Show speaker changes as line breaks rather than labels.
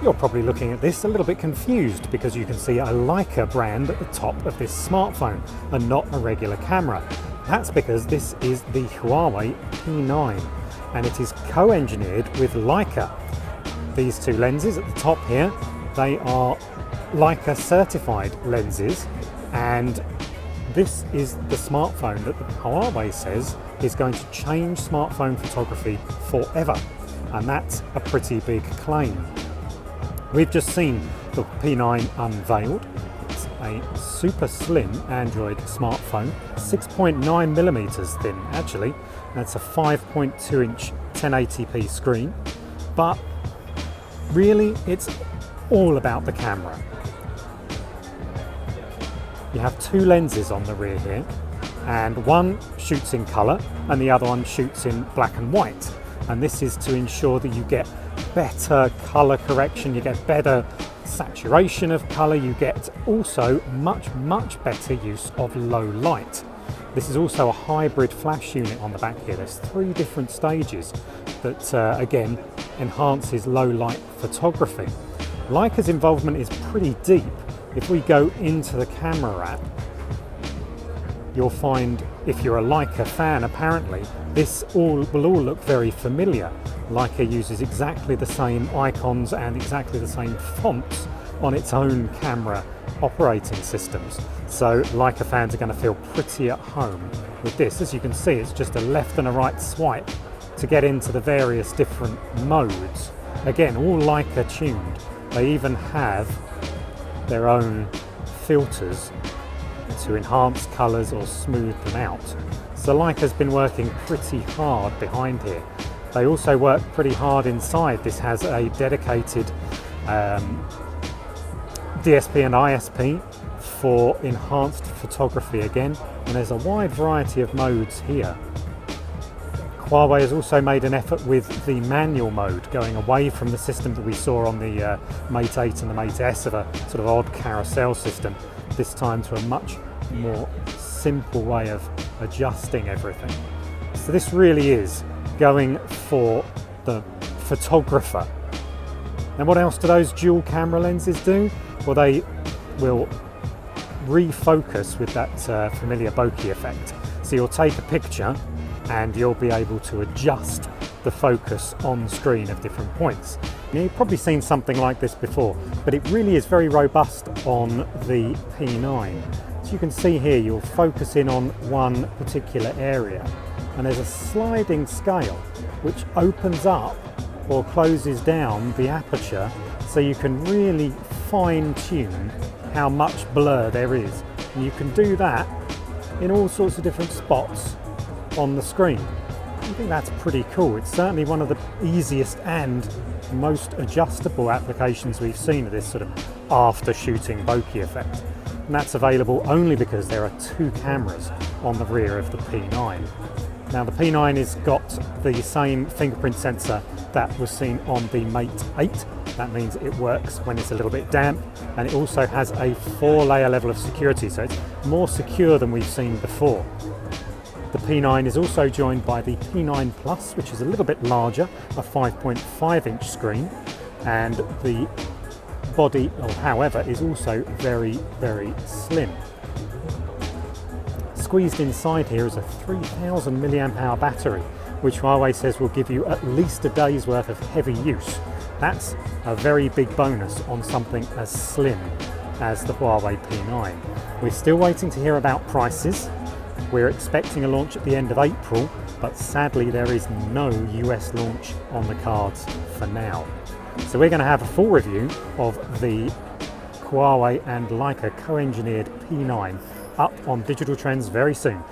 You're probably looking at this a little bit confused because you can see a Leica brand at the top of this smartphone and not a regular camera. That's because this is the Huawei P9 and it is co-engineered with Leica. These two lenses at the top here, they are Leica certified lenses, and this is the smartphone that Huawei says is going to change smartphone photography forever, and that's a pretty big claim. We've just seen the P9 unveiled. It's a super slim Android smartphone, 6.9 millimeters thin actually. That's a 5.2 inch 1080p screen, but really it's all about the camera. You have two lenses on the rear here, and one shoots in colour and the other one shoots in black and white. And this is to ensure that you get better colour correction, you get better saturation of colour, you get also much better use of low light. This is also a hybrid flash unit on the back here. There's 3 different stages that again enhances low light photography. Leica's involvement is pretty deep. If we go into the camera app, you'll find, if you're a Leica fan apparently, this will all look very familiar. Leica uses exactly the same icons and exactly the same fonts on its own camera operating systems. So Leica fans are going to feel pretty at home with this. As you can see, it's just a left and a right swipe to get into the various different modes. Again, all Leica tuned. They even have their own filters to enhance colours or smooth them out. So Leica's been working pretty hard behind here. They also work pretty hard inside. This has a dedicated DSP and ISP for enhanced photography again, and there's a wide variety of modes here. Huawei has also made an effort with the manual mode, going away from the system that we saw on the Mate 8 and the Mate S of a sort of odd carousel system, this time to a much more simple way of adjusting everything. So this really is going for the photographer. And what else do those dual camera lenses do? Well, they will refocus with that familiar bokeh effect. So you'll take a picture and you'll be able to adjust the focus on screen of different points. Now, you've probably seen something like this before, but it really is very robust on the P9. So you can see here, you'll focus in on one particular area, and there's a sliding scale which opens up or closes down the aperture, so you can really fine-tune how much blur there is. And you can do that in all sorts of different spots on the screen. I think that's pretty cool. It's certainly one of the easiest and most adjustable applications we've seen of this sort of after shooting bokeh effect. And that's available only because there are 2 cameras on the rear of the P9. Now the P9 has got the same fingerprint sensor that was seen on the Mate 8. That means it works when it's a little bit damp, and it also has a 4-layer level of security, so it's more secure than we've seen before. The P9 is also joined by the P9 Plus, which is a little bit larger, a 5.5 inch screen, and the body, however, is also very slim. Squeezed inside here is a 3000 mAh battery, which Huawei says will give you at least a day's worth of heavy use. That's a very big bonus on something as slim as the Huawei P9. We're still waiting to hear about prices. We're expecting a launch at the end of April, but sadly there is no US launch on the cards for now. So we're going to have a full review of the Huawei and Leica co-engineered P9 up on Digital Trends very soon.